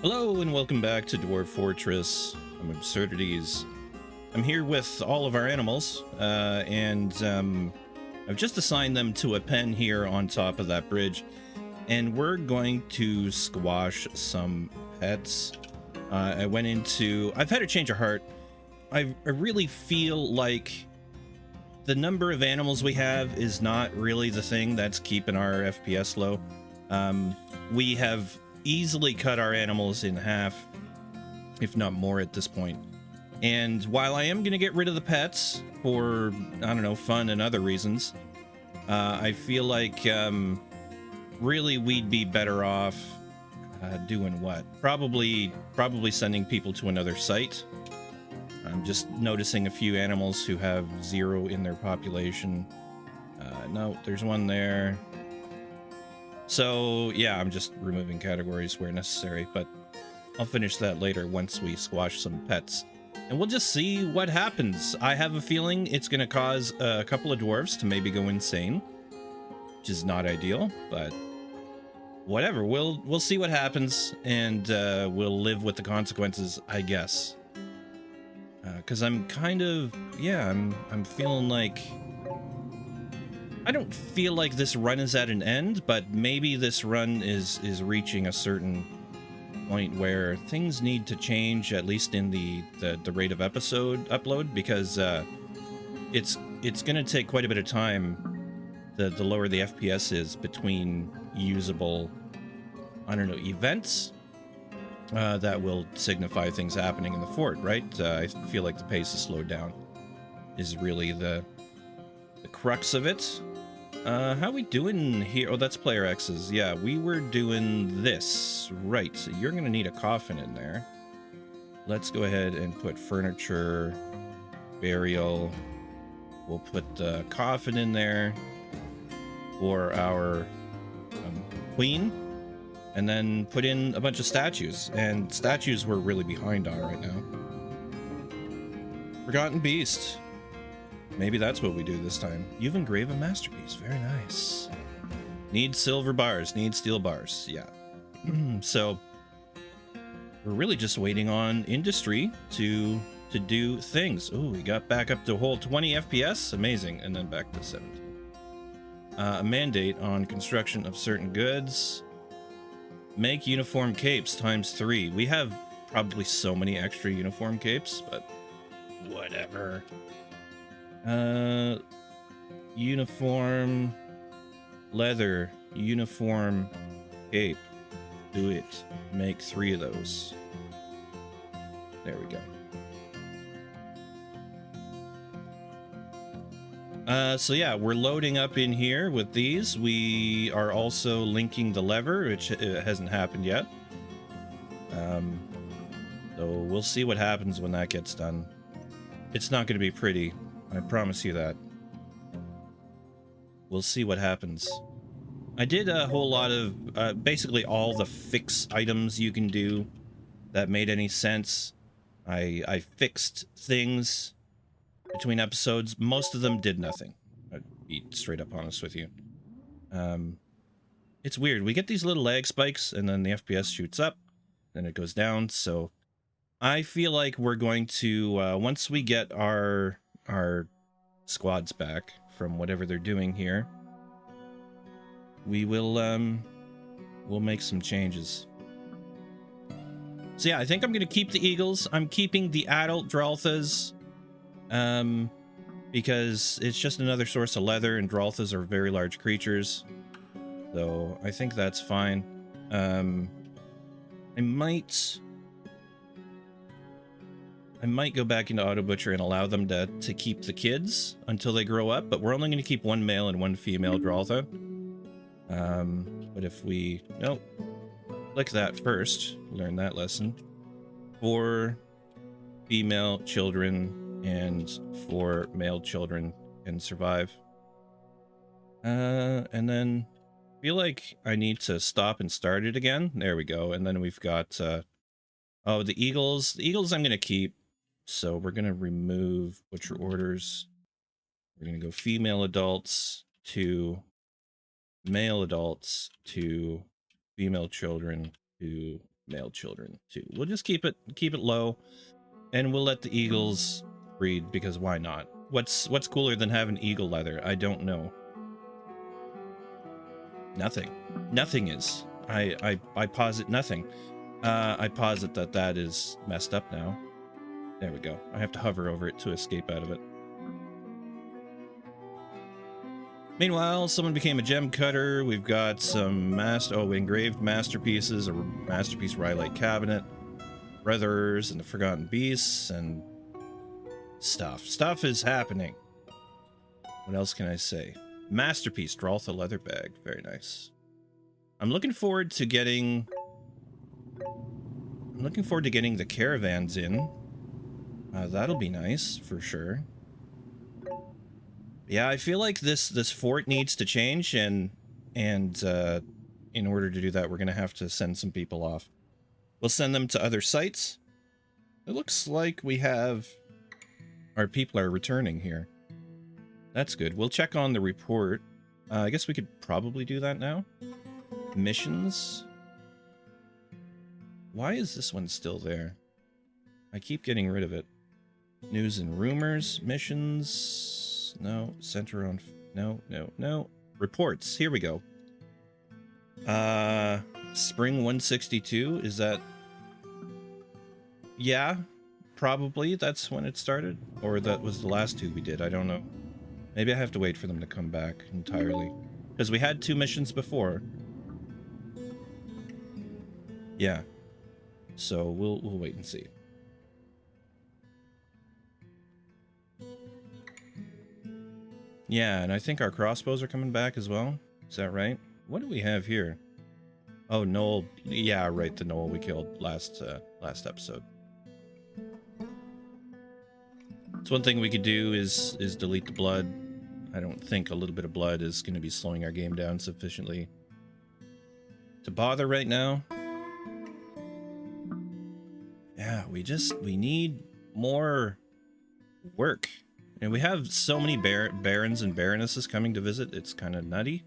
Hello and welcome back to Dwarf Fortress. I'm 𝗏𝗏𝗲𝗏𝗏. I'm here with all of our animals, and I've just assigned them to a pen here on top of that bridge, and we're going to squash some pets. I've had a change of heart. I really feel like the number of animals we have is not really the thing that's keeping our FPS low. We have easily cut our animals in half, if not more at this point. And while I am going to get rid of the pets for, I don't know, fun and other reasons, I feel like really we'd be better off doing what? Probably sending people to another site. I'm just noticing a few animals who have 0 in their population. No, there's one there. So yeah, I'm just removing categories where necessary, but I'll finish that later once we squash some pets. And we'll just see what happens. I have a feeling it's going to cause a couple of dwarves to maybe go insane, which is not ideal, but whatever. We'll see what happens, and we'll live with the consequences, I guess. Because I'm kind of, yeah, I'm feeling like... I don't feel like this run is at an end, but maybe this run is reaching a certain point where things need to change, at least in the rate of episode upload, because it's going to take quite a bit of time, the lower the FPS is, between usable, I don't know, events that will signify things happening in the fort, right? I feel like the pace is slowed down is really the crux of it. How we doing here? Oh, that's player X's. Yeah, we were doing this. Right, so you're gonna need a coffin in there. Let's go ahead and put furniture, burial. We'll put the coffin in there for our queen, and then put in a bunch of statues. And statues we're really behind on right now. Forgotten Beast. Maybe that's what we do this time. You've engraved a masterpiece. Very nice. Need silver bars. Need steel bars. Yeah. So we're really just waiting on industry to do things. Oh, we got back up to a whole 20 FPS. Amazing. And then back to 17. A mandate on construction of certain goods. Make uniform capes ×3. We have probably so many extra uniform capes, but whatever. Uniform leather, uniform cape. Do it. Make 3 of those. There we go. So yeah, we're loading up in here with these. We are also linking the lever, which hasn't happened yet. So we'll see what happens when that gets done. It's not going to be pretty. I promise you that. We'll see what happens. I did a whole lot of, basically all the fix items you can do that made any sense. I fixed things between episodes. Most of them did nothing. I'd be straight up honest with you. It's weird. We get these little lag spikes, and then the FPS shoots up, then it goes down. So I feel like we're going to, once we get our squads back from whatever they're doing here, we will we'll make some changes. So yeah, I think I'm gonna keep the eagles. I'm keeping the adult 𝗏𝗏𝗲𝗏s because it's just another source of leather, and 𝗏𝗏𝗏s are very large creatures, so I think that's fine. I might go back into Auto Butcher and allow them to keep the kids until they grow up, but we're only going to keep 1 male and 1 female 𝗏𝗏𝗏. But if we... Nope. Click that first. Learn that lesson. 4 female children and 4 male children can survive. And then I feel like I need to stop and start it again. There we go. And then we've got... oh, the eagles. The eagles I'm going to keep. So we're going to remove butcher orders. We're going to go female adults to male adults to female children to male children too. We'll just keep it low, and we'll let the eagles breed, because why not? What's cooler than having eagle leather? I don't know. Nothing is. I posit nothing. I posit that is messed up now. There we go. I have to hover over it to escape out of it. Meanwhile, someone became a gem cutter. We've got some engraved masterpieces, a masterpiece rhyolite cabinet, brothers and the forgotten beasts, and stuff is happening. What else can I say? Masterpiece 𝗺𝗲𝗲 leather bag, very nice. I'm looking forward to getting the caravans in. That'll be nice for sure. Yeah, I feel like this fort needs to change, and in order to do that, we're gonna have to send some people off. We'll send them to other sites. It looks like we have our people are returning here. That's good. We'll check on the report. I guess we could probably do that now. Missions. Why is this one still there? I keep getting rid of it. News and rumors, missions. No, center on, no. Reports, here we go. Spring 162, is that? Yeah, probably that's when it started. Or that was the last two we did, I don't know. Maybe I have to wait for them to come back entirely. Because we had 2 missions before. Yeah. So we'll wait and see. Yeah, and I think our crossbows are coming back as well. Is that right? What do we have here? Oh, 𝗁𝗈. Yeah, right, the 𝗁𝗈 we killed last episode. So one thing we could do is delete the blood. I don't think a little bit of blood is going to be slowing our game down sufficiently to bother right now. Yeah, we need more work. And we have so many barons and baronesses coming to visit, it's kind of nutty.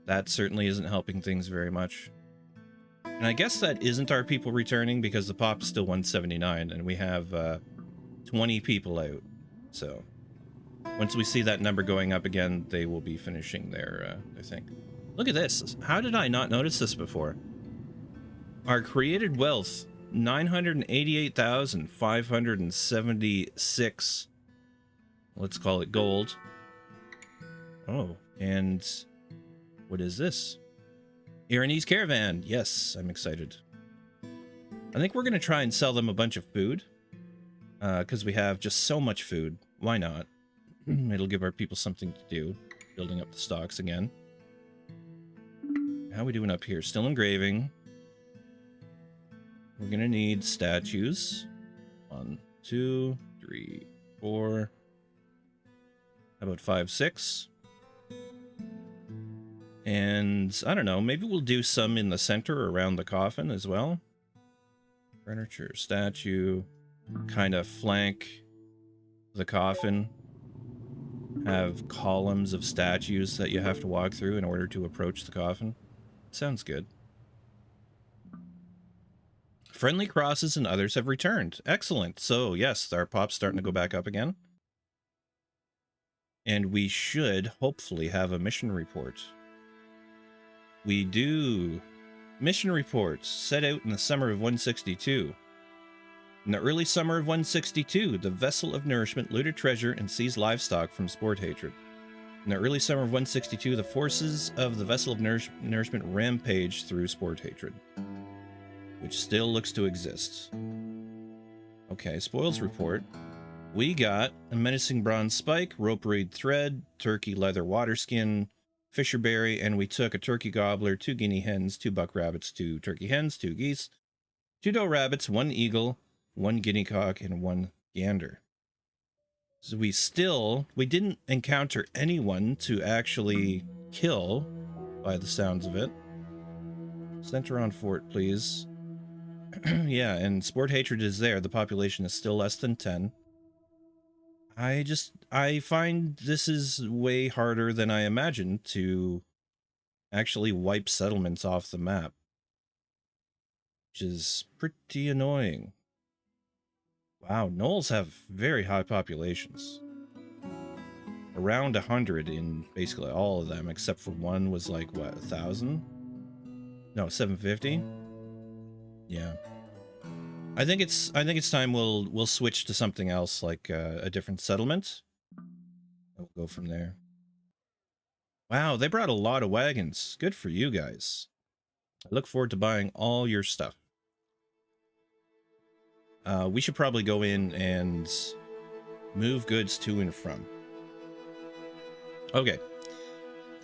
That certainly isn't helping things very much. And I guess that isn't our people returning, because the pop is still 179, and we have 20 people out. So once we see that number going up again, they will be finishing their thing. Look at this. How did I not notice this before? Our created wealth, 988,576. Let's call it gold. Oh, and what is this? Irine's caravan. Yes, I'm excited. I think we're going to try and sell them a bunch of food. Because we have just so much food. Why not? It'll give our people something to do. Building up the stocks again. How are we doing up here? Still engraving. We're going to need statues. 1, 2, 3, 4... How about 5, 6? And I don't know, maybe we'll do some in the center around the coffin as well. Furniture, statue, kind of flank the coffin. Have columns of statues that you have to walk through in order to approach the coffin. Sounds good. Friendly crosses and others have returned. Excellent. So yes, our pop's starting to go back up again. And we should hopefully have a mission report. We do. Mission reports set out in the summer of 162. In the early summer of 162, the vessel of nourishment looted treasure and seized livestock from 𝗁𝗏𝗃. In the early summer of 162, the forces of the vessel of nourishment rampaged through 𝗁𝗏𝗃, which still looks to exist. Okay, spoils report. We got a menacing bronze spike, rope reed thread, turkey leather water skin, fisherberry, and we took a turkey gobbler, 2 guinea hens, 2 buck rabbits, 2 turkey hens, 2 geese, 2 doe rabbits, 1 eagle, 1 guinea cock, and 1 gander. So we didn't encounter anyone to actually kill, by the sounds of it. Center on fort, please. Yeah, and 𝗁𝗏𝗃 is there. The population is still less than 10. I find this is way harder than I imagined to actually wipe settlements off the map. which is pretty annoying. Wow, gnolls have very high populations. Around 100 in basically all of them, except for one was like, what, 1,000? No, 750? Yeah. I think it's time we'll switch to something else, like a different settlement. We'll go from there. Wow, they brought a lot of wagons. Good for you guys. I look forward to buying all your stuff. We should probably go in and move goods to and from. Okay.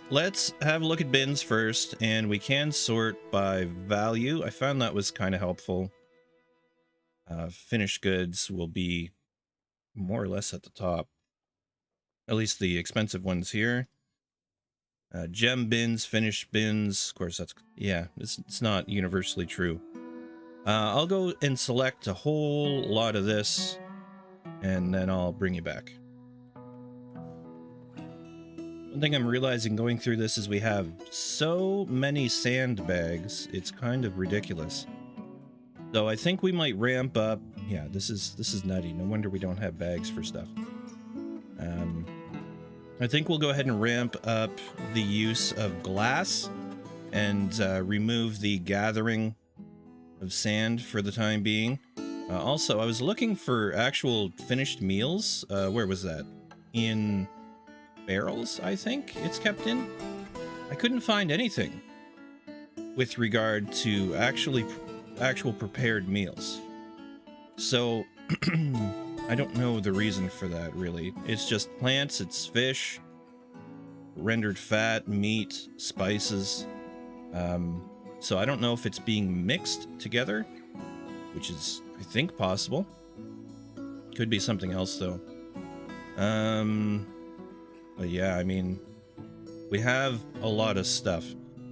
Let's have a look at bins first, and we can sort by value. I found that was kind of helpful. Finished goods will be more or less at the top. At least the expensive ones here. Gem bins, finished bins. Of course, that's... yeah, it's not universally true. I'll go and select a whole lot of this, and then I'll bring you back. One thing I'm realizing going through this is we have so many sandbags, it's kind of ridiculous. So I think we might ramp up... yeah, this is nutty. No wonder we don't have bags for stuff. I think we'll go ahead and ramp up the use of glass and remove the gathering of sand for the time being. Also, I was looking for actual finished meals. Where was that? In barrels, I think it's kept in. I couldn't find anything with regard to actual prepared meals. So I don't know the reason for that, really. It's just plants, it's fish, rendered fat, meat, spices. So I don't know if it's being mixed together, which is, I think, possible. Could be something else, though. But yeah, I mean, we have a lot of stuff.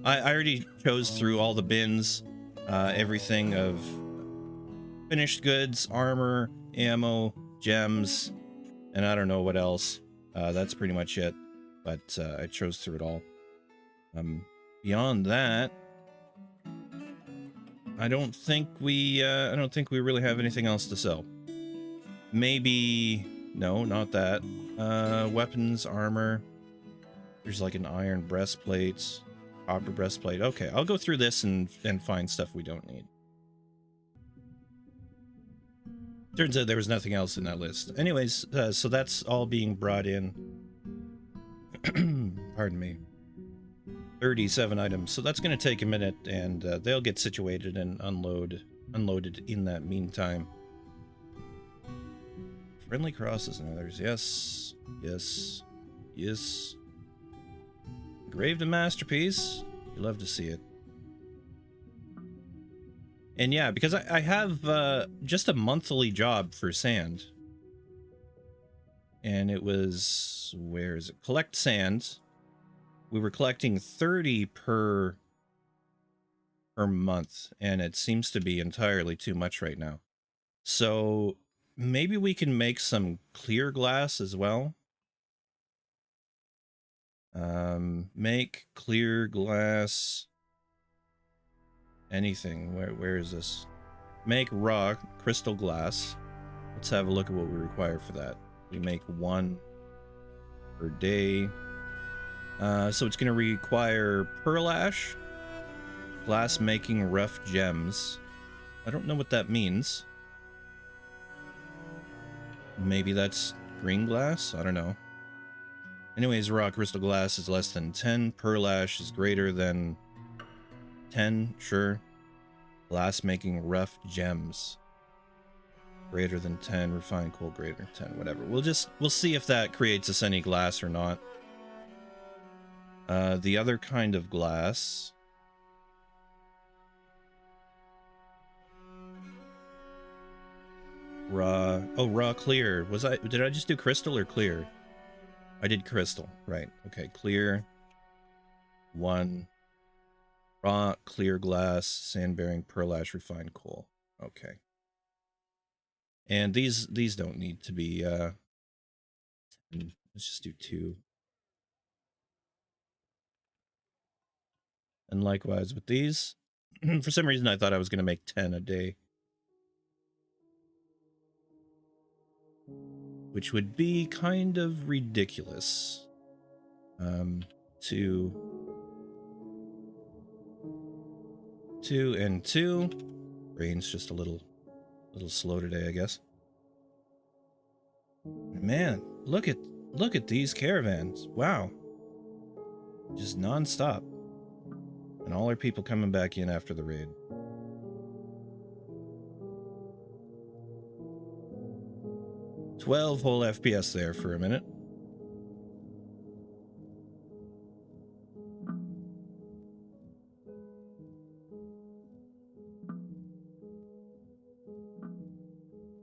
I already chose through all the bins, everything of finished goods, armor, ammo, gems, and I don't know what else. That's pretty much it, but I chose through it all. Beyond that, I don't think we really have anything else to sell. Maybe... no, not that. Weapons, armor. There's like an iron breastplate, copper breastplate. Okay, I'll go through this and find stuff we don't need. Turns out there was nothing else in that list. Anyways, so that's all being brought in. Pardon me. 37 items. So that's going to take a minute, and they'll get situated and unloaded in that meantime. Friendly crosses and others. Yes. Yes. Yes. Engraved a masterpiece. You love to see it. And yeah, because I have just a monthly job for sand. And it was... where is it? Collect sand. We were collecting 30 per month. And it seems to be entirely too much right now. So maybe we can make some clear glass as well. Make clear glass... anything. Where is this? Make raw crystal glass. Let's have a look at what we require for that. We make 1 per day. So it's going to require pearl ash, glass making rough gems. I don't know what that means. Maybe that's green glass? I don't know. Anyways, raw crystal glass is less than 10. Pearl ash is greater than 10, sure. Glass making rough gems. Greater than 10. Refined coal greater than 10. Whatever. We'll see if that creates us any glass or not. The other kind of glass. Raw. Oh, raw clear. Did I just do crystal or clear? I did crystal. Right. Okay. Clear. 1. Raw, clear glass, sand-bearing, pearl ash, refined coal. Okay. And these don't need to be, let's just do 2. And likewise with these. For some reason, I thought I was going to make 10 a day. Which would be kind of ridiculous. 2 and 2. Brain's just a little slow today, I guess. Man, look at these caravans. Wow. Just non-stop. And all our people coming back in after the raid. $12 whole FPS there for a minute.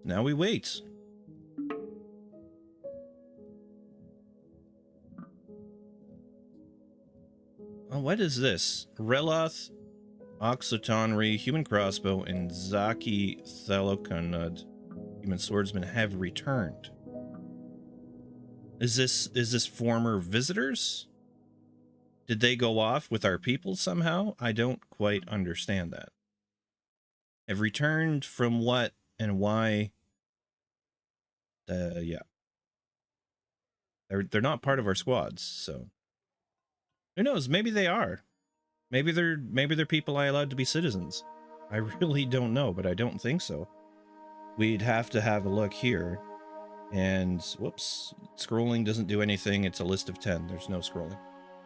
Now we wait. Oh, what is this? Reloth, Oxotonry, Human Crossbow, and 𝘁𝗵𝗁𝗃 Human Swordsman have returned. Is this former visitors? Did they go off with our people somehow? I don't quite understand that. Have returned from what and why? Yeah. They're not part of our squads, so who knows? Maybe they are. Maybe they're people I allowed to be citizens. I really don't know, but I don't think so. We'd have to have a look here. And whoops, scrolling doesn't do anything. It's a list of 10. There's no scrolling.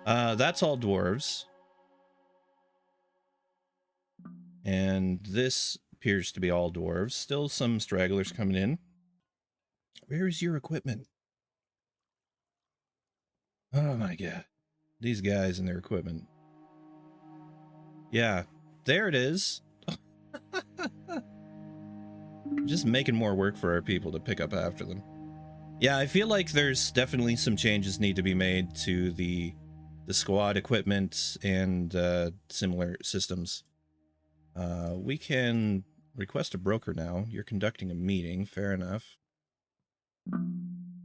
That's all dwarves. And this appears to be all dwarves. Still some stragglers coming in. Where's your equipment? Oh my god. These guys and their equipment. Yeah, there it is. Just making more work for our people to pick up after them. Yeah, I feel like there's definitely some changes need to be made to the squad equipment and similar systems. We can request a broker now. You're conducting a meeting, fair enough.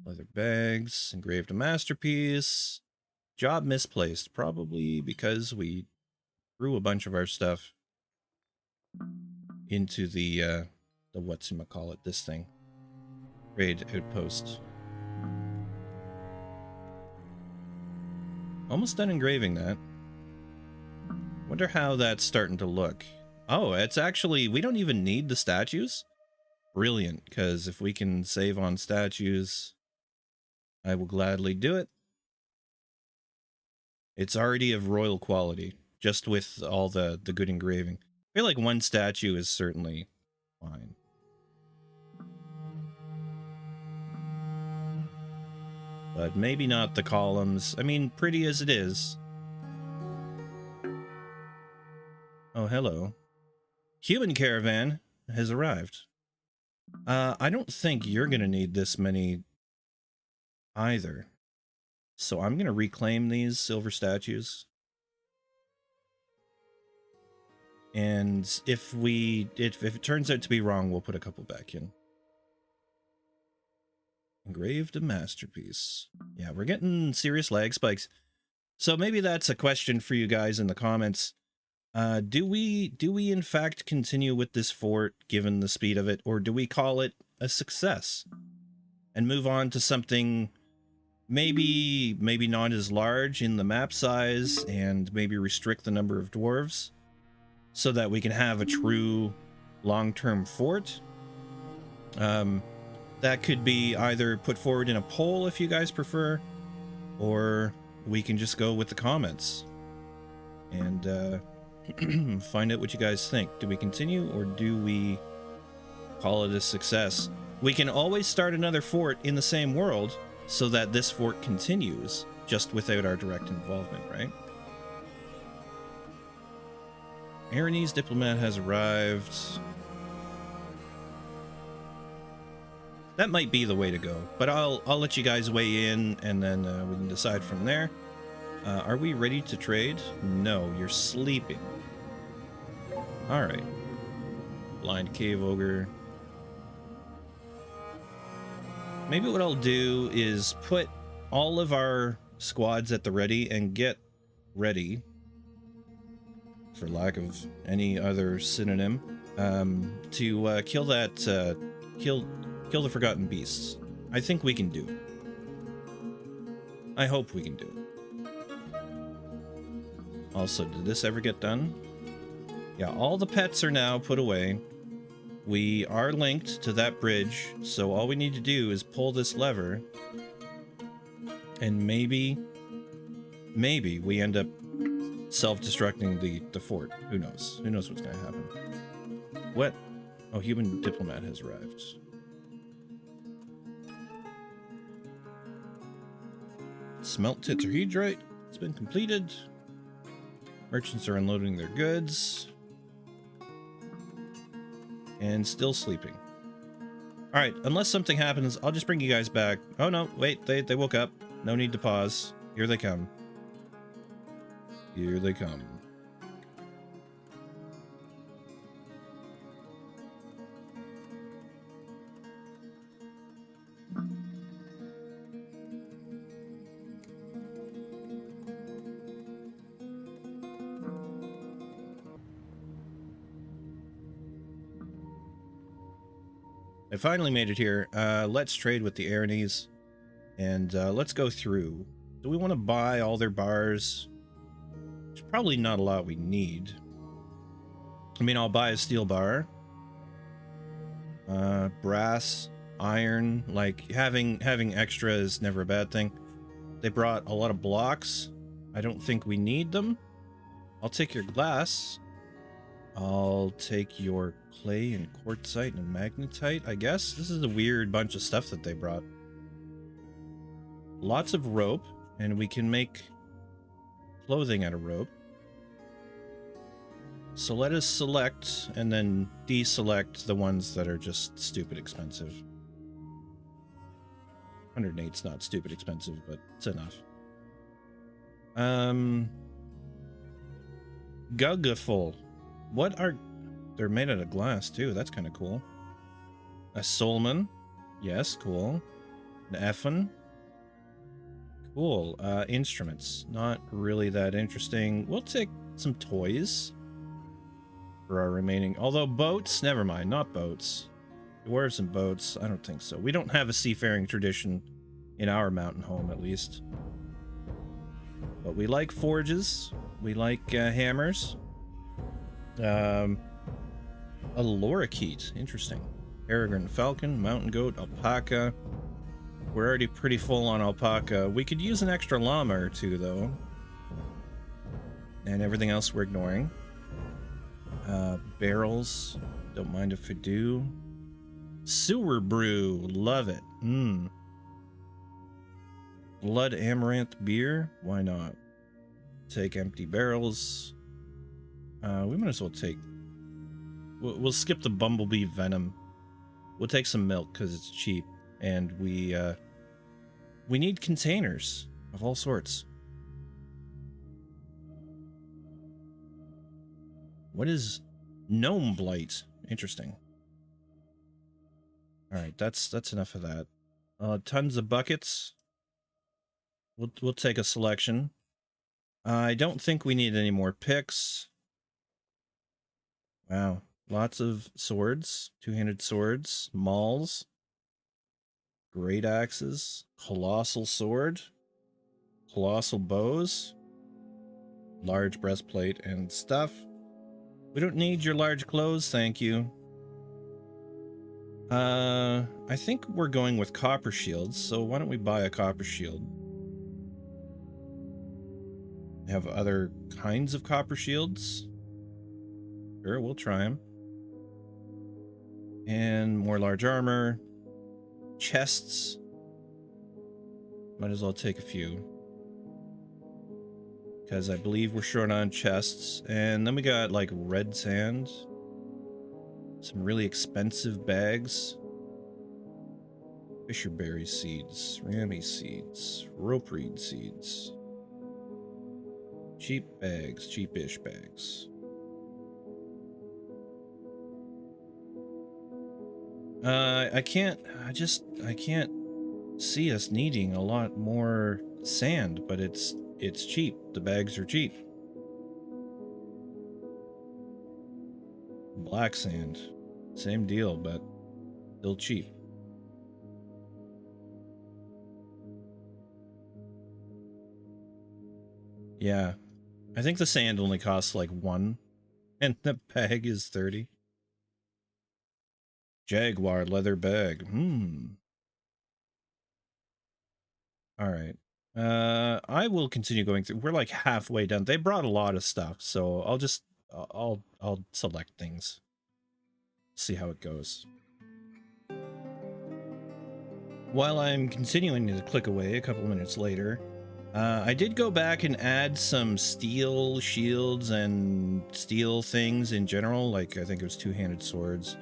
Leather bags, engraved a masterpiece. Job misplaced, probably because we threw a bunch of our stuff into the 𝗬𝗏𝗃, this thing. Raid outpost. Almost done engraving that. Wonder how that's starting to look. Oh, it's actually, we don't even need the statues? Brilliant, because if we can save on statues, I will gladly do it. It's already of royal quality, just with all the good engraving. I feel like one statue is certainly fine. But maybe not the columns. I mean, pretty as it is. Oh, hello. Human caravan has arrived. I don't think you're gonna need this many either. So I'm gonna reclaim these silver statues. And if it turns out to be wrong, we'll put a couple back in. Engraved a masterpiece. Yeah, we're getting serious lag spikes. So maybe that's a question for you guys in the comments. Do we in fact continue with this fort given the speed of it, or do we call it a success and move on to something maybe not as large in the map size and maybe restrict the number of dwarves so that we can have a true long-term fort? That could be either put forward in a poll if you guys prefer, or we can just go with the comments and find out what you guys think. Do we continue or do we call it a success? We can always start another fort in the same world so that this fort continues, just without our direct involvement, right? Aranese diplomat has arrived. That might be the way to go, but I'll let you guys weigh in, and then we can decide from there. Are we ready to trade? No, you're sleeping. All right. Blind cave ogre. Maybe what I'll do is put all of our squads at the ready and get ready for lack of any other synonym, to kill that, kill the forgotten beasts. I think we can do it. I hope we can do it. Also, did this ever get done? Yeah, all the pets are now put away. We are linked to that bridge, so all we need to do is pull this lever, and maybe we end up self-destructing the fort. Who knows? Who knows what's gonna happen? What? Oh, human diplomat has arrived. 𝗁𝗵𝗁𝗲𝗃 it's been completed. Merchants are unloading their goods. And still sleeping. Alright, unless something happens, I'll just bring you guys back. Oh no, wait, they woke up. No need to pause. Here they come. Here they come. I finally made it here. Let's trade with the Erinys, and let's go through. Do we want to buy all their bars? There's probably not a lot we need. I mean, I'll buy a steel bar. Brass, iron, like having extra is never a bad thing. They brought a lot of blocks. I don't think we need them. I'll take your glass. I'll take your clay and quartzite and magnetite, I guess. This is a weird bunch of stuff that they brought. Lots of rope, and we can make clothing out of rope. So let us select and then deselect the ones that are just stupid expensive. 108's not stupid expensive, but it's enough. 𝗁𝗵𝗁𝗶𝗃. What are... They're made out of glass, too. That's kind of cool. A 𝗁𝗵𝗁. Yes, cool. An 𝗏𝗏𝗏. Cool. Instruments. Not really that interesting. We'll take some toys for our remaining... Although boats, never mind. Not boats. Dwarves and boats, I don't think so. We don't have a seafaring tradition in our mountain home, at least. But we like forges. We like hammers. A 𝗁𝗚𝗃𝗃. Interesting. Peregrine falcon, mountain goat, alpaca. We're already pretty full on alpaca. We could use an extra llama or two, though. And everything else we're ignoring. Barrels. Don't mind if we do. Sewer brew. Love it. Blood amaranth beer. Why not? Take empty barrels. We might as well take... We'll skip the bumblebee venom. We'll take some milk because it's cheap. And we need containers of all sorts. What is gnome blight? Interesting. Alright, that's enough of that. Tons of buckets. We'll take a selection. I don't think we need any more picks. Wow. Lots of swords. Two-handed swords. Mauls. Great axes. Colossal sword. Colossal bows. Large breastplate and stuff. We don't need your large clothes, thank you. I think we're going with copper shields, so why don't we buy a copper shield? We have other kinds of copper shields. Sure, we'll try them. And more large armor. Chests. Might as well take a few. Because I believe we're short on chests. And then we got, like, red sand. Some really expensive bags. Fisherberry seeds. Rammy seeds. Rope reed seeds. Cheap bags. Cheapish bags. I can't see us needing a lot more sand, but it's cheap. The bags are cheap. Black sand. Same deal, but still cheap. Yeah. I think the sand only costs like 1, and the bag is 30. Jaguar leather bag. Alright. I will continue going through. We're like halfway done. They brought a lot of stuff, so I'll just I'll select things. See how it goes. While I'm continuing to click away a couple minutes later, I did go back and add some steel shields and steel things in general, like I think it was two-handed swords.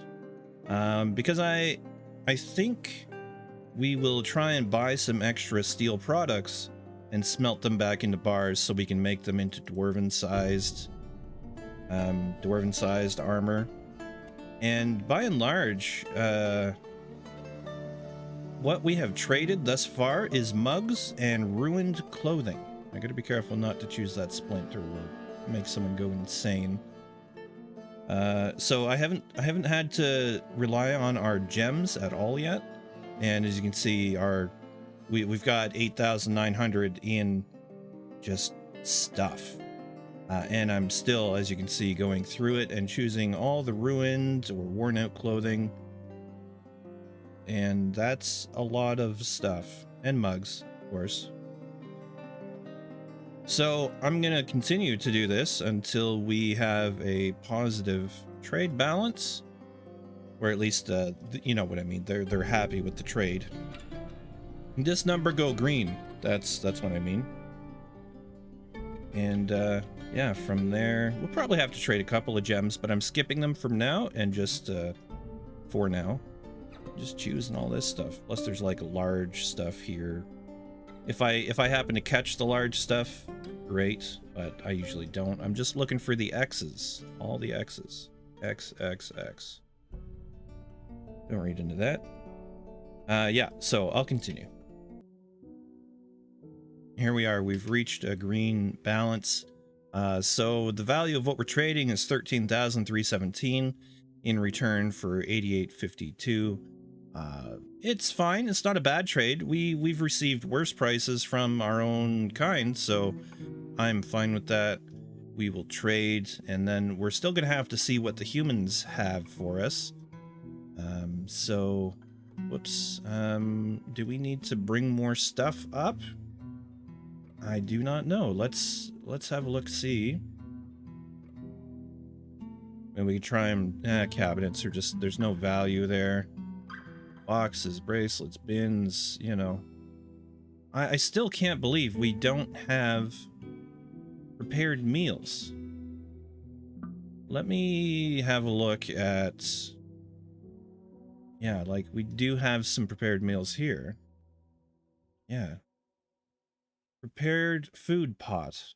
Because I think we will try and buy some extra steel products and smelt them back into bars so we can make them into dwarven-sized armor. And by and large, what we have traded thus far is mugs and ruined clothing. I gotta be careful not to choose that splint or will make someone go insane. So I haven't had to rely on our gems at all yet. And as you can see, we've got 8,900 in just stuff. And I'm still, as you can see, going through it and choosing all the ruined or worn out clothing. And that's a lot of stuff. And mugs, of course. So I'm going to continue to do this until we have a positive trade balance. Or at least, you know what I mean. They're happy with the trade. This number go green. That's what I mean. And yeah, from there, we'll probably have to trade a couple of gems, but I'm skipping them from now and just for now. Just choosing all this stuff. Plus there's like large stuff here. If I happen to catch the large stuff, great, but I usually don't. I'm just looking for the X's. All the X's. X, X, X. Don't read into that. Yeah, so I'll continue. Here we are. We've reached a green balance. So the value of what we're trading is 13,317 in return for 88.52. It's fine. It's not a bad trade. We've received worse prices from our own kind, so I'm fine with that. We will trade, and then we're still going to have to see what the humans have for us. So, whoops. Do we need to bring more stuff up? I do not know. Let's have a look, see. And we can try them. Cabinets are just, there's no value there. Boxes, bracelets, bins, you know. I still can't believe we don't have prepared meals. Let me have a look at... Yeah, like, we do have some prepared meals here. Yeah. Prepared food pot.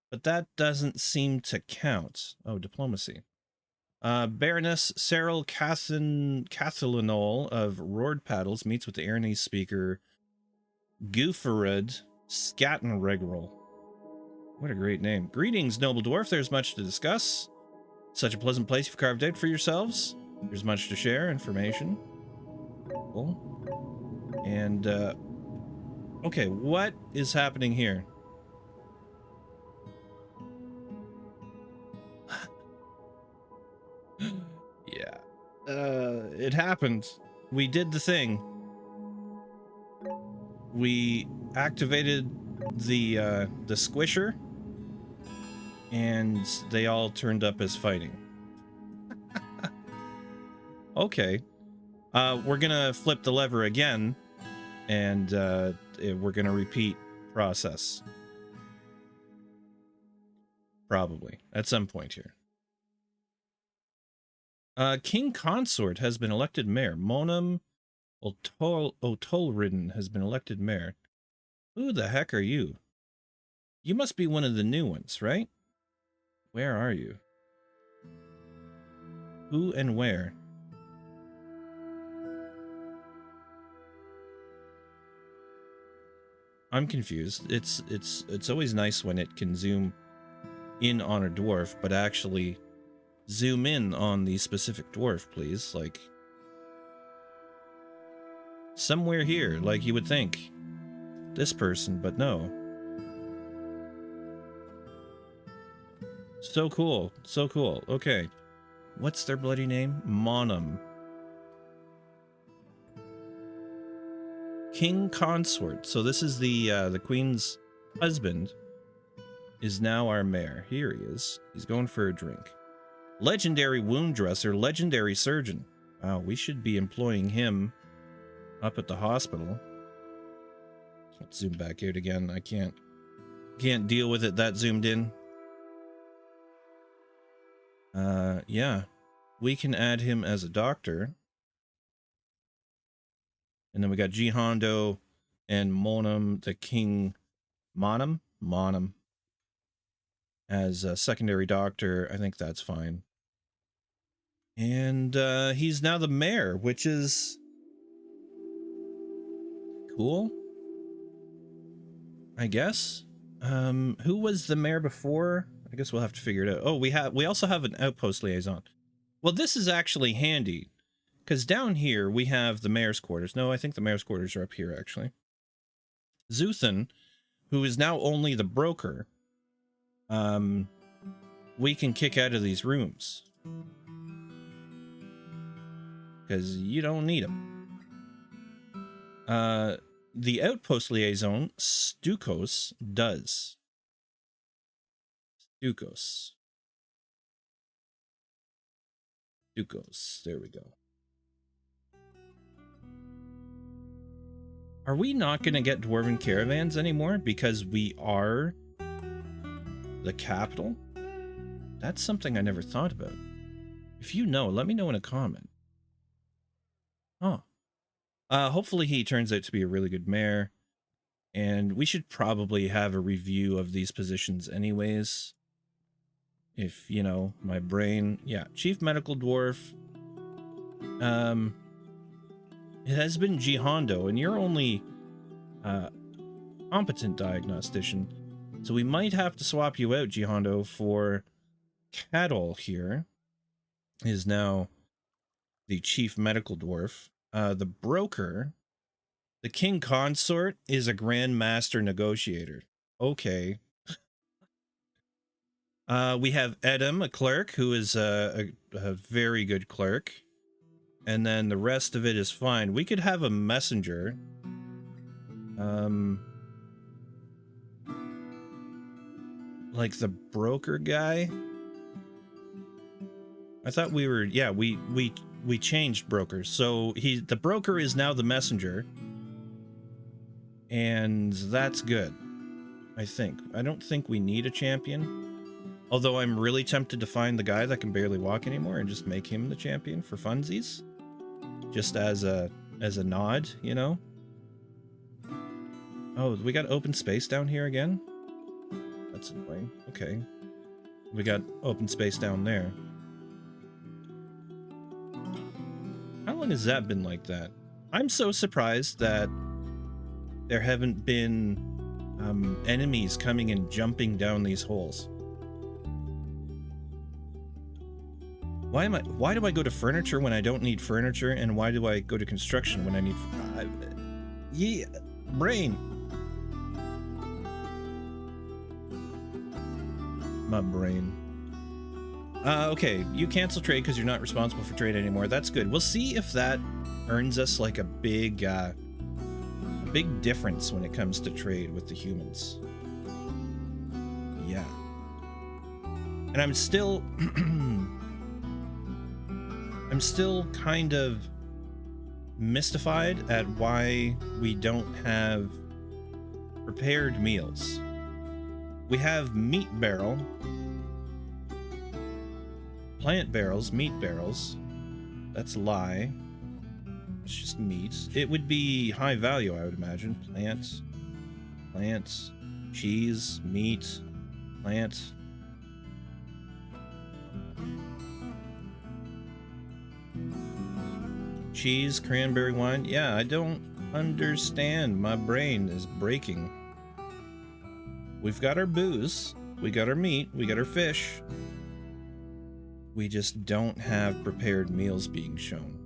But that doesn't seem to count. Oh, diplomacy. Baroness 𝗁𝗁𝗃𝗀𝗁𝗃 of 𝗺𝗸𝗲 meets with the Aranese speaker 𝗬𝗏𝗺𝗃𝗀𝗁𝗃. What a great name. Greetings, noble dwarf. There's much to discuss. Such a pleasant place you've carved out for yourselves. There's much to share, information. Cool. And, okay, what is happening here? Yeah. It happened. We did the thing. We activated the squisher, and they all turned up as fighting. Okay. We're gonna flip the lever again, and we're gonna repeat process. Probably. At some point here. King Consort has been elected mayor. 𝗏𝗏 𝗏𝗏𝗏 has been elected mayor. Who the heck are you? You must be one of the new ones, right? Where are you? Who and where? I'm confused. It's always nice when it can zoom in on a dwarf, but actually zoom in on the specific dwarf, please. Like, somewhere here, like you would think. This person, but no. So cool. So cool. Okay. What's their bloody name? 𝗁𝗶𝗶𝗹. King consort. So this is the queen's husband is now our mayor. Here he is. He's going for a drink. Legendary wound dresser, legendary surgeon. Wow, we should be employing him up at the hospital. Let's zoom back out again. I can't deal with it that zoomed in. Yeah. We can add him as a doctor. And then we got 𝗬𝗺𝗺𝗀 and 𝗁𝗶𝗶𝗹, the king 𝗁𝗶𝗃 as a secondary doctor. I think that's fine. And he's now the mayor, which is cool, I guess. Who was the mayor before? I guess we'll have to figure it out. Oh, we also have an outpost liaison. Well, this is actually handy, because down here we have the mayor's quarters. No, I think the mayor's quarters are up here, actually. 𝗁𝗀𝗏, who is now only the broker, we can kick out of these rooms, because you don't need them. The outpost liaison, 𝗁𝗏𝗏𝗃, does. 𝗁𝗏𝗏𝗃. There we go. Are we not going to get dwarven caravans anymore because we are the capital? That's something I never thought about. If you know, let me know in a comment. Oh. Hopefully he turns out to be a really good mayor. And we should probably have a review of these positions anyways. If, you know, my brain... Yeah, Chief Medical Dwarf. It has been 𝗬𝗺𝗺𝗀, and you're only competent diagnostician. So we might have to swap you out, 𝗬𝗺𝗺𝗀, for Cattle here. Is now the Chief Medical Dwarf. The broker, the king consort, is a grand master negotiator. Okay. We have 𝗬𝗏, a clerk, who is a very good clerk. And then the rest of it is fine. We could have a messenger. Like the broker guy. I thought we were, yeah, we changed brokers. So the broker is now the messenger. And that's good, I think. I don't think we need a champion. Although I'm really tempted to find the guy that can barely walk anymore and just make him the champion for funsies. Just as a nod, you know? Oh, we got open space down here again? That's annoying. Okay. We got open space down there. How long has that been like that? I'm so surprised that there haven't been enemies coming and jumping down these holes. Why do I go to furniture when I don't need furniture, and why do I go to construction when I need... yeah, brain. My brain. Okay, you cancel trade because you're not responsible for trade anymore. That's good. We'll see if that earns us like a big difference when it comes to trade with the humans. Yeah. And I'm still... I'm still kind of mystified at why we don't have prepared meals. We have meat barrel, plant barrels, meat barrels. That's lie. It's just meat. It would be high value, I would imagine. Plants, cheese, meat, plant. Cheese, cranberry wine. Yeah, I don't understand. My brain is breaking. We've got our booze. We got our meat. We got our fish. We just don't have prepared meals being shown.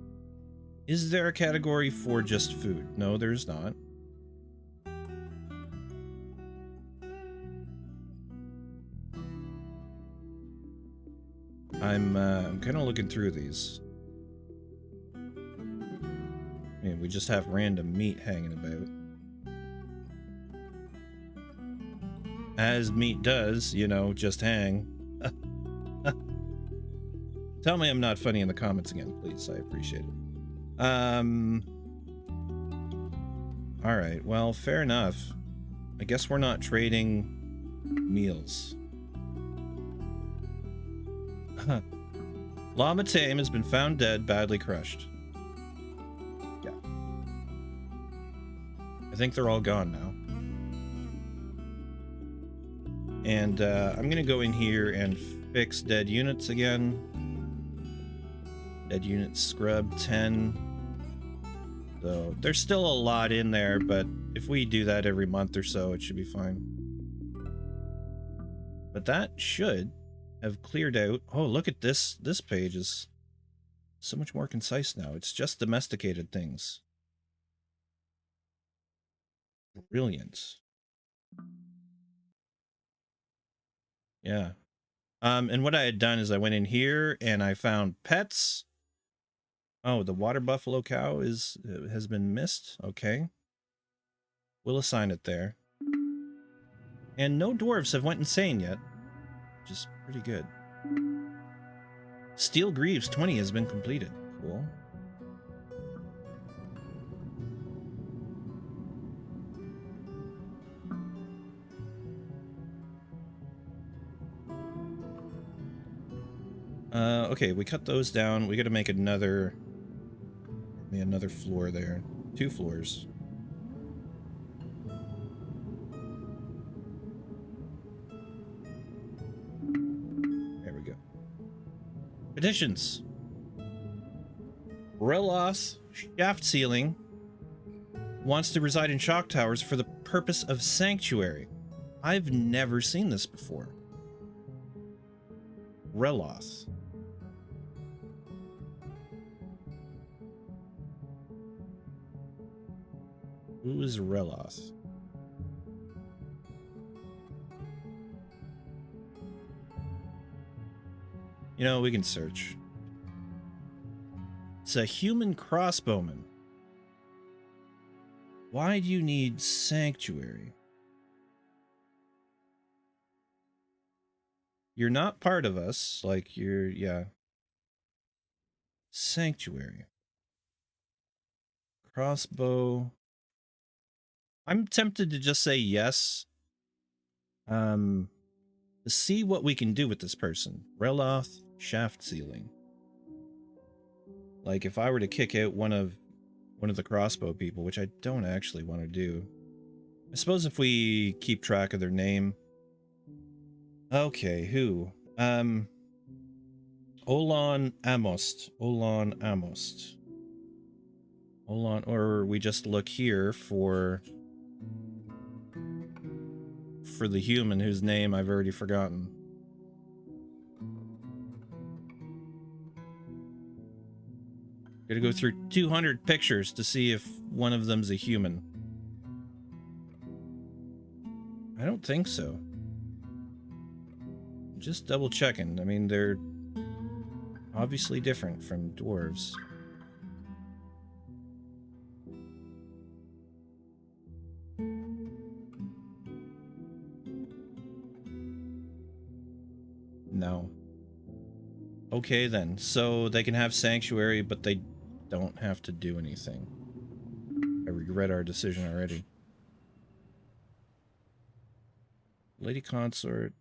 Is there a category for just food? No, there's not. I'm kind of looking through these. I mean, we just have random meat hanging about. As meat does, you know, just hang. Tell me I'm not funny in the comments again, please. I appreciate it. Alright, well, fair enough. I guess we're not trading meals. 𝗦𝗵𝗁𝗃 has been found dead, badly crushed. Yeah. I think they're all gone now. And I'm gonna go in here and fix dead units again. Dead units scrub 10. So there's still a lot in there, but if we do that every month or so, it should be fine. But that should have cleared out. Oh, look at this. This page is so much more concise now. It's just domesticated things. Brilliant. Yeah. And what I had done is I went in here and I found pets. Oh, the water buffalo cow has been missed. Okay. We'll assign it there. And no dwarves have went insane yet, which is pretty good. Steel Greaves 20 has been completed. Cool. Okay, we cut those down. We got to make another floor there. 2 floors. There we go. Additions. 𝗁𝗏𝗃 Shaft Ceiling wants to reside in Shocktowers for the purpose of sanctuary. I've never seen this before. 𝗁𝗏𝗃. Who is 𝗁𝗏𝗃? You know, we can search. It's a human crossbowman. Why do you need sanctuary? You're not part of us, like you're, yeah. Sanctuary. Crossbow. I'm tempted to just say yes. To see what we can do with this person. 𝗁𝗏𝗃 Shaft Ceiling. Like if I were to kick out one of the crossbow people, which I don't actually want to do. I suppose if we keep track of their name. Okay, who? 𝗁𝗏𝗃. Or we just look here for the human whose name I've already forgotten. Gotta go through 200 pictures to see if one of them's a human. I don't think so. Just double checking. I mean, they're obviously different from dwarves. No. Okay then, so they can have sanctuary, but they don't have to do anything. I regret our decision already. Lady Consort.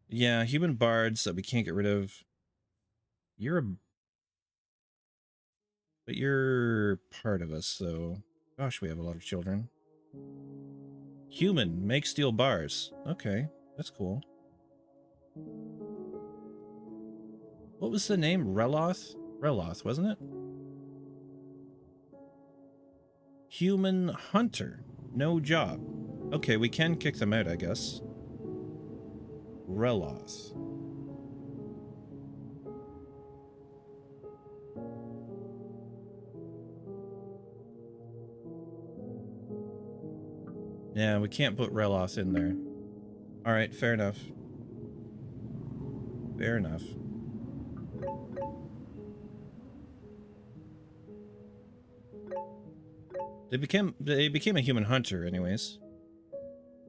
Yeah, human bards that we can't get rid of. But you're part of us, so... Gosh, we have a lot of children. Human, make steel bars. Okay, that's cool. What was the name? 𝗁𝗏𝗃, wasn't it? Human hunter. No job. Okay, we can kick them out, I guess. 𝗁𝗏𝗃. Yeah, we can't put Reloth in there. All right, fair enough. Fair enough. They became a human hunter anyways.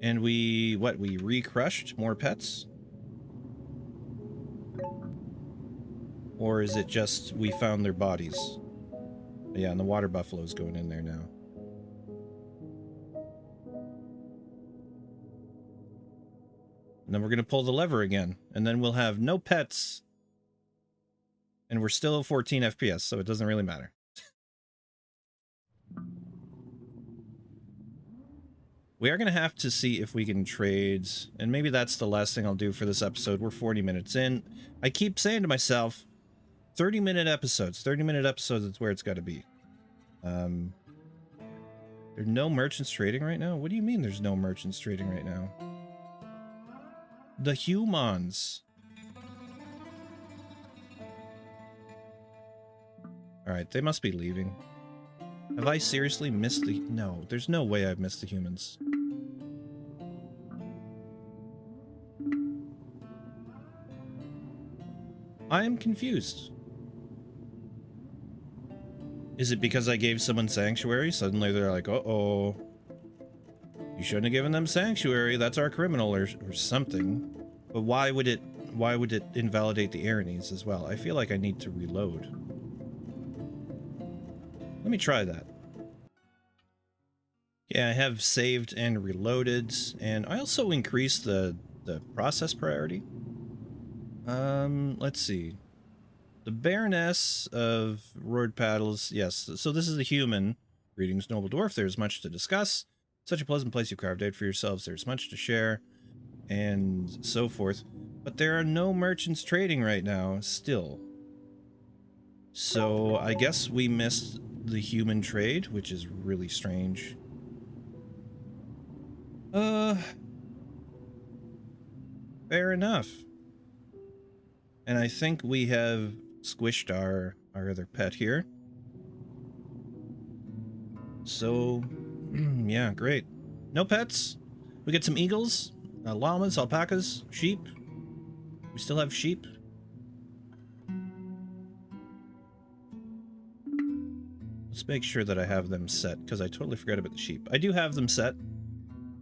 And we recrushed more pets? Or is it just we found their bodies? Yeah, and the water buffalo's going in there now. And then we're gonna pull the lever again, and then we'll have no pets. And we're still 14 FPS, so it doesn't really matter. We are going to have to see if we can trade, and maybe that's the last thing I'll do for this episode. We're 40 minutes in. I keep saying to myself, 30-minute episodes. 30-minute episodes is where it's got to be. There's no merchants trading right now? What do you mean there's no merchants trading right now? The humans. Alright, they must be leaving. Have I seriously missed the... No, there's no way I've missed the humans. I am confused. Is it because I gave someone Sanctuary? Suddenly they're like, uh-oh. You shouldn't have given them Sanctuary. That's our criminal or something. But why would it invalidate the Erinys as well? I feel like I need to reload. Let me try that. Yeah, I have saved and reloaded, and I also increased the process priority. Let's see. The Baroness of 𝗏𝗏𝗲𝗏, yes, so this is a human. Greetings, noble dwarf, there's much to discuss. Such a pleasant place you carved out for yourselves, there's much to share, and so forth. But there are no merchants trading right now, still. So I guess we missed the human trade, which is really strange. Fair enough. And I think we have squished our other pet here. So, yeah, great. No pets. We get some eagles, llamas, alpacas, sheep. We still have sheep. Let's make sure that I have them set, because I totally forgot about the sheep. I do have them set,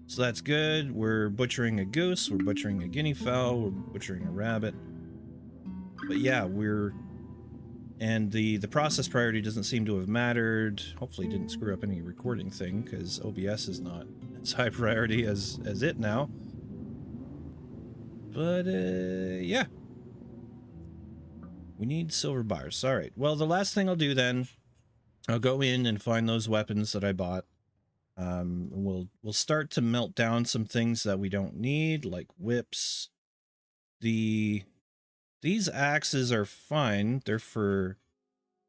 so that's good. We're butchering a goose, we're butchering a guinea fowl, we're butchering a rabbit. But yeah, and the process priority doesn't seem to have mattered. Hopefully it didn't screw up any recording thing, because OBS is not as high priority as it now. But yeah. We need silver bars. Alright, well the last thing I'll do then, I'll go in and find those weapons that I bought. We'll start to melt down some things that we don't need, like whips. These axes are fine. They're for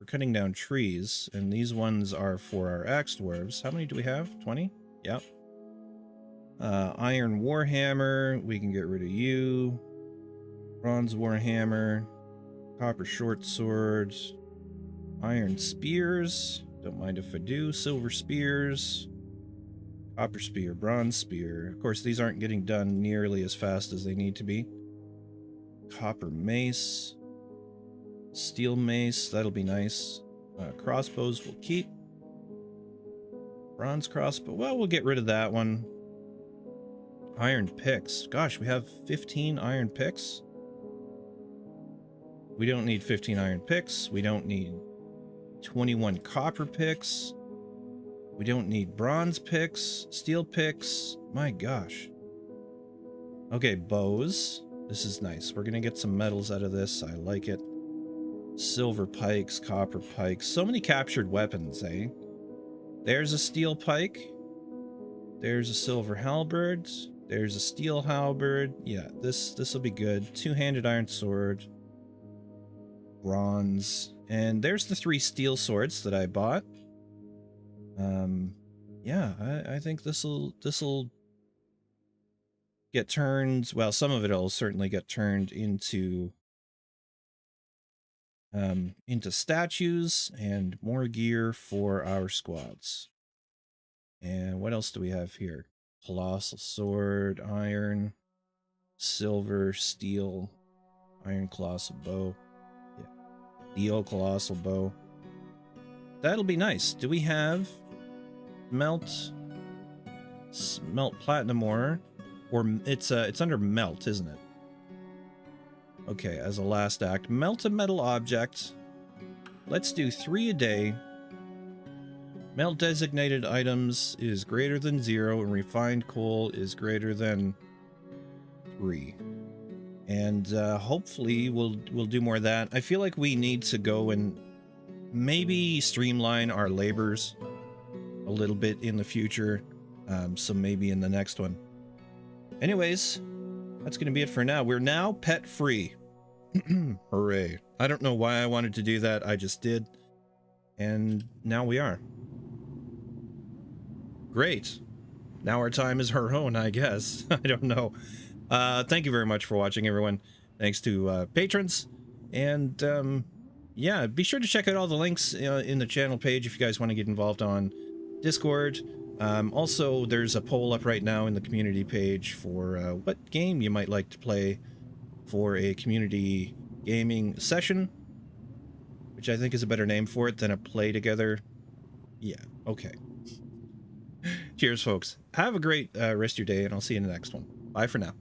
cutting down trees, and these ones are for our axe dwarves. How many do we have? 20? Yep. Iron warhammer. We can get rid of you. Bronze warhammer. Copper short swords. Iron spears, don't mind if I do. Silver spears, copper spear, bronze spear. Of course, these aren't getting done nearly as fast as they need to be. Copper mace, steel mace, that'll be nice. Crossbows we'll keep. Bronze crossbow, well, we'll get rid of that one. Iron picks, gosh, we have 15 iron picks. We don't need 15 iron picks. We don't need 21 copper picks. We don't need bronze picks, steel picks. My gosh. Okay, bows. This is nice. We're gonna get some metals out of this. I like it. Silver pikes, copper pikes. So many captured weapons, eh? There's a steel pike. There's a silver halberd. There's a steel halberd. Yeah, this will be good. Two-handed iron sword. Bronze. And there's the 3 steel swords that I bought. Yeah, I think this'll get turned, well, some of it'll certainly get turned into statues and more gear for our squads. And what else do we have here? Colossal sword, iron, silver, steel, iron colossal bow. Yeah. Steel colossal bow. That'll be nice. Do we have smelt platinum ore? Or it's under melt, isn't it? Okay, as a last act, melt a metal object. Let's do 3 a day. Melt designated items is greater than 0, and refined coal is greater than 3. And hopefully we'll do more of that. I feel like we need to go and maybe streamline our labors a little bit in the future. So maybe in the next one. Anyways, that's going to be it for now. We're now pet free. Hooray. I don't know why I wanted to do that. I just did. And now we are. Great. Now our time is her own, I guess. I don't know. Thank you very much for watching, everyone. Thanks to patrons. And yeah, be sure to check out all the links in the channel page if you guys want to get involved on Discord. Also, there's a poll up right now in the community page for what game you might like to play for a community gaming session, which I think is a better name for it than a play together. Yeah, okay. Cheers, folks. Have a great rest of your day, and I'll see you in the next one. Bye for now.